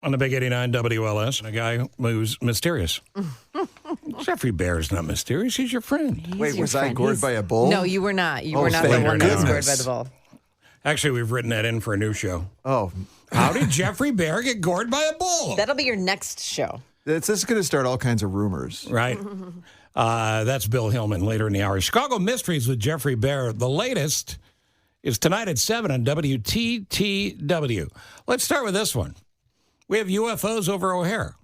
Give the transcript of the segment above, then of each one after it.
On the Big 89 WLS, and a guy who's mysterious. Geoffrey Baer is not mysterious. He's your friend. Wait, was I gored by a bull? No, you were not. You were not the thank one that was goodness. gored by the bull. Actually, we've written that in for a new show. Oh. How did Geoffrey Baer get gored by a bull? That'll be your next show. This is going to start all kinds of rumors. Right. That's Bill Hillman later in the hour. Chicago Mysteries with Geoffrey Baer. The latest is tonight at 7 on WTTW. Let's start with this one. We have UFOs over O'Hare.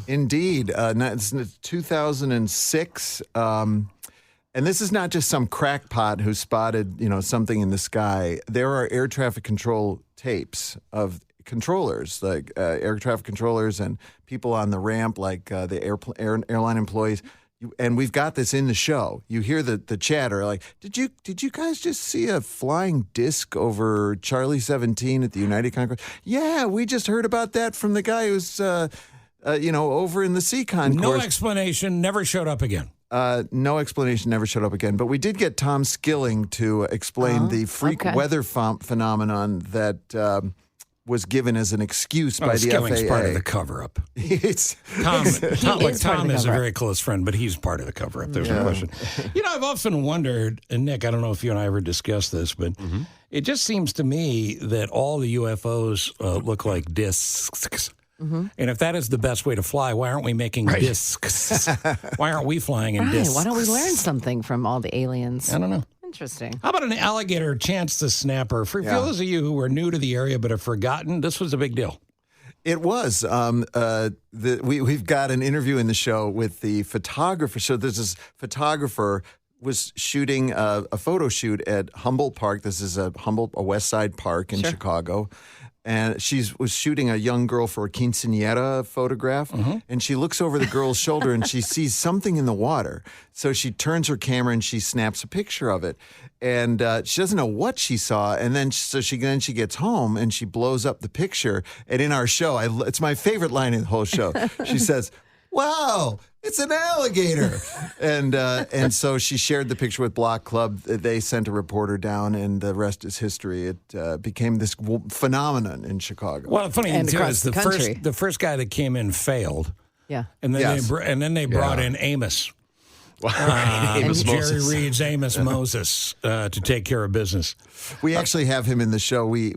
Indeed. It's 2006. And this is not just some crackpot who spotted, something in the sky. There are air traffic control tapes of controllers, like air traffic controllers and people on the ramp, like the airline employees. And we've got this in the show. You hear the chatter, like, did you guys just see a flying disc over Charlie 17 at the United Concourse? Yeah, we just heard about that from the guy who's, over in the C concourse. No explanation, never showed up again. No explanation, never showed up again. But we did get Tom Skilling to explain the freak weather phenomenon that was given as an excuse by the Skilling's FAA. part of the cover-up. Tom is a very close friend, but he's part of the cover-up. There's no question. I've often wondered, and Nick, I don't know if you and I ever discussed this, but it just seems to me that all the UFOs look like discs. Mm-hmm. And if that is the best way to fly, why aren't we making discs? Why aren't we flying in discs? Why don't we learn something from all the aliens? I don't know. Interesting. How about an alligator Chance the Snapper? For those of you who are new to the area but have forgotten, this was a big deal. It was. We've got an interview in the show with the photographer. So this photographer was shooting a photo shoot at Humboldt Park. This is a West Side Park in Chicago. And she was shooting a young girl for a quinceañera photograph, and she looks over the girl's shoulder and she sees something in the water. So she turns her camera and she snaps a picture of it. And she doesn't know what she saw. And then she gets home and she blows up the picture. And in our show, it's my favorite line in the whole show. She says, "Wow, it's an alligator." And so she shared the picture with Block Club. They sent a reporter down, and the rest is history. It became this phenomenon in Chicago. Well, the funny thing too is the first guy that came in failed. Yeah. And then they brought in Amos. Amos Jerry Reed's Amos Moses to take care of business. We actually have him in the show. We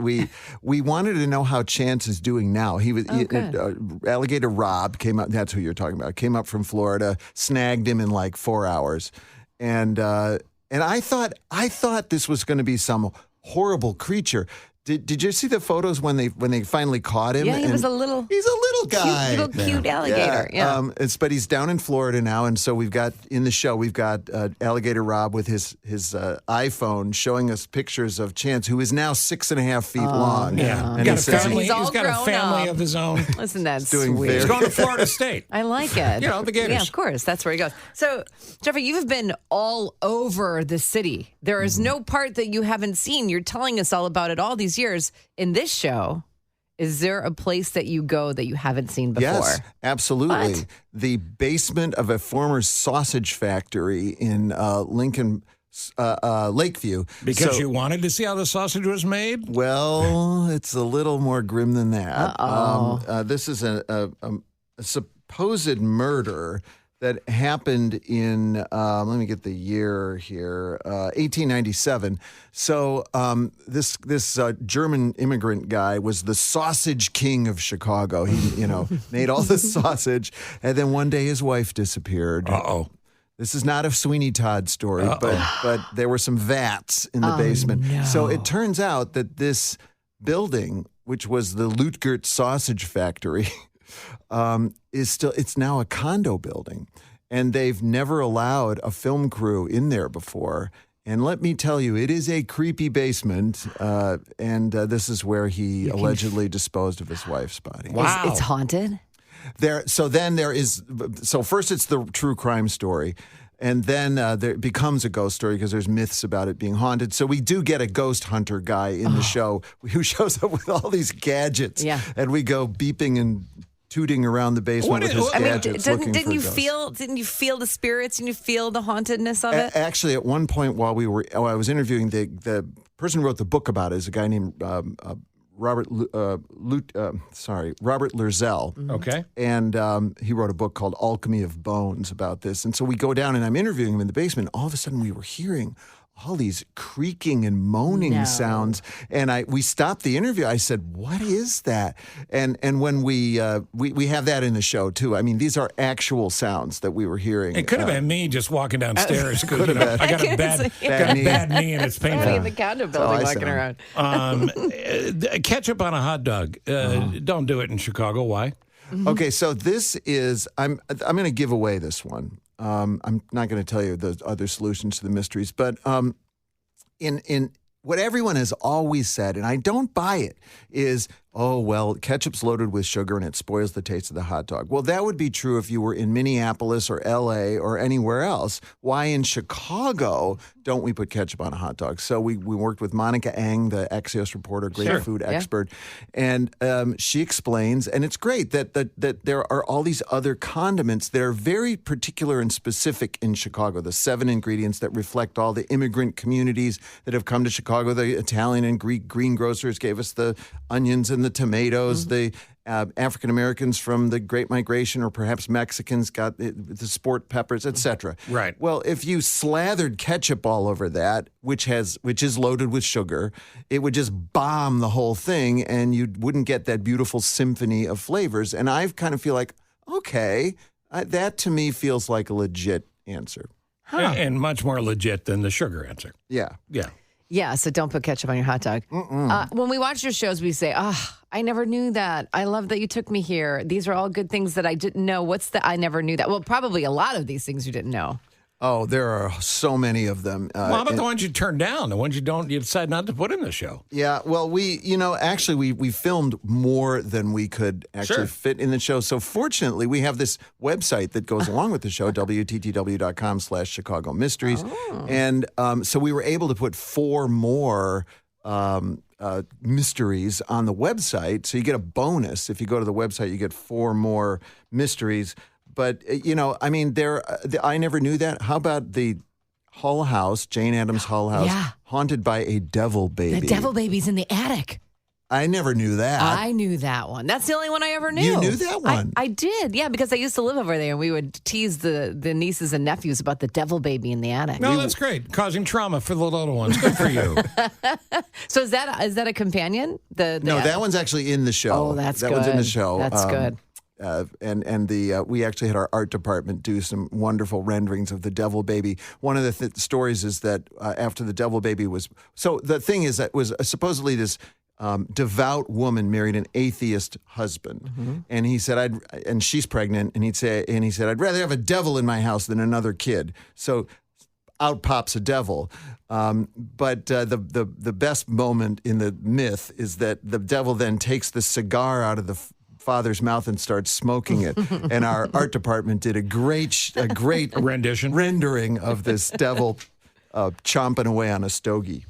wanted to know how Chance is doing now. Alligator Rob came up. That's who you're talking about. Came up from Florida, snagged him in like 4 hours, and I thought this was going to be some horrible creature. Did you see the photos when they finally caught him? Yeah, he's a little guy, cute alligator. Yeah. But he's down in Florida now, and so we've got Alligator Rob with his iPhone showing us pictures of Chance, who is now 6.5 feet long. Yeah, and he's got a family of his own. Listen, that's doing sweet. He's going to Florida State. I like it. The Gators. Yeah, of course. That's where he goes. So, Geoffrey, you've been all over the city. There is no part that you haven't seen. You're telling us all about it all these years. In this show, is there a place that you go that you haven't seen before? Yes, absolutely. What? The basement of a former sausage factory in Lincoln, Lakeview. Because you wanted to see how the sausage was made? Well, it's a little more grim than that. Uh-oh. This is a supposed murder that happened in, let me get the year here, 1897. So this German immigrant guy was the sausage king of Chicago. He, made all the sausage, and then one day his wife disappeared. Uh-oh. This is not a Sweeney Todd story, but there were some vats in the basement. No. So it turns out that this building, which was the Lutgert Sausage Factory, it's now a condo building, and they've never allowed a film crew in there before. And let me tell you, it is a creepy basement, and this is where he allegedly disposed of his wife's body. Wow. It's haunted? So first it's the true crime story, and then there becomes a ghost story because there's myths about it being haunted. So we do get a ghost hunter guy in the show who shows up with all these gadgets, and we go beeping and tooting around the basement with his gadgets. Didn't you feel the spirits and you feel the hauntedness of it? Actually, at one point while I was interviewing, the person who wrote the book about it is a guy named Robert Lurzell. Okay. And he wrote a book called Alchemy of Bones about this. And so we go down and I'm interviewing him in the basement. All of a sudden we were hearing all these creaking and moaning sounds, and we stopped the interview. I said, "What is that?" And when we have that in the show too. I mean, these are actual sounds that we were hearing. It could have been me just walking downstairs. Could have been. I got a bad knee and it's painful. Somebody in the condo building walking around. Ketchup on a hot dog. Don't do it in Chicago. Why? Okay, so this is I'm going to give away this one. I'm not going to tell you the other solutions to the mysteries, but in what everyone has always said, and I don't buy it, is, oh, well, ketchup's loaded with sugar and it spoils the taste of the hot dog. Well, that would be true if you were in Minneapolis or L.A. or anywhere else. Why in Chicago don't we put ketchup on a hot dog? So we worked with Monica Eng, the Axios reporter, great food expert, and she explains, and it's great that there are all these other condiments that are very particular and specific in Chicago, the 7 ingredients that reflect all the immigrant communities that have come to Chicago. The Italian and Greek greengrocers gave us the onions and the tomatoes, the African Americans from the Great Migration, or perhaps Mexicans got the sport peppers, etc. Right. Well, if you slathered ketchup all over that, which is loaded with sugar, it would just bomb the whole thing, and you wouldn't get that beautiful symphony of flavors. And I kind of feel like, okay, that to me feels like a legit answer. And much more legit than the sugar answer. Yeah. Yeah. Yeah, so don't put ketchup on your hot dog. When we watch your shows, we say, I never knew that. I love that you took me here. These are all good things that I didn't know. What's the I never knew that? Well, probably a lot of these things you didn't know. Oh, there are so many of them. Well, how about the ones you turn down, the ones you decide not to put in the show? Yeah, well, we filmed more than we could actually fit in the show. So fortunately, we have this website that goes along with the show, WTTW.com/Chicago Mysteries. Oh. And so we were able to put 4 more mysteries on the website. So you get a bonus. If you go to the website, you get 4 more mysteries. But, I mean, I never knew that. How about the Hull House, Jane Addams Hull House, haunted by a devil baby? The devil baby's in the attic. I never knew that. I knew that one. That's the only one I ever knew. You knew that one? I did, yeah, because I used to live over there, and we would tease the nieces and nephews about the devil baby in the attic. No, that's great. Causing trauma for the little ones. Good for you. So is that a companion? No, that one's actually in the show. Oh, that's good. That one's in the show. That's good. We actually had our art department do some wonderful renderings of the devil baby. One of the stories is that after the devil baby was... So the thing is that was supposedly this devout woman married an atheist husband. Mm-hmm. And he said, and she's pregnant, and he said, I'd rather have a devil in my house than another kid. So out pops a devil. But the best moment in the myth is that the devil then takes the cigar out of the father's mouth and starts smoking it. And our art department did a great rendering of this devil chomping away on a stogie.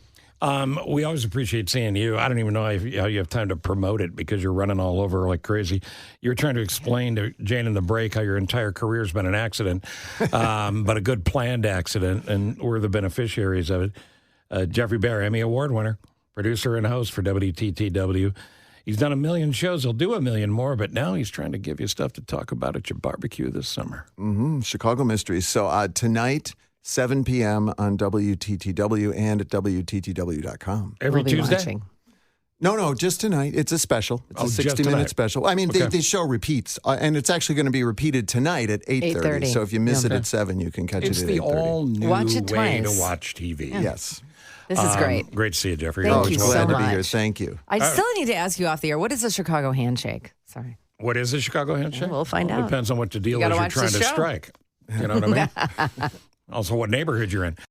We always appreciate seeing you. I don't even know how you have time to promote it because you're running all over like crazy. You're trying to explain to Jane in the break how your entire career has been an accident, but a good planned accident, and we're the beneficiaries of it. Geoffrey Baer, Emmy Award winner, producer and host for WTTW. He's done 1 million shows. He'll do 1 million more, but now he's trying to give you stuff to talk about at your barbecue this summer. Mm-hmm. Chicago Mysteries. So tonight, 7 p.m. on WTTW and at WTTW.com. Every Tuesday? Watching. No, just tonight. It's a special. It's a 60-minute special. I mean, the show repeats, and it's actually going to be repeated tonight at 8:30. So if you miss it at 7, you can catch it at 8:30. It's the all-new Watch it way twice. to watch TV. Yeah. Yes. This is great. Great to see you, Geoffrey. Thank you glad so to much. be here. Thank you. I still need to ask you off the air, what is a Chicago handshake? Sorry. What is the Chicago handshake? We'll find out. Depends on what the deal is gotta you're watch trying the to show. strike. You know what I mean? Also, what neighborhood you're in.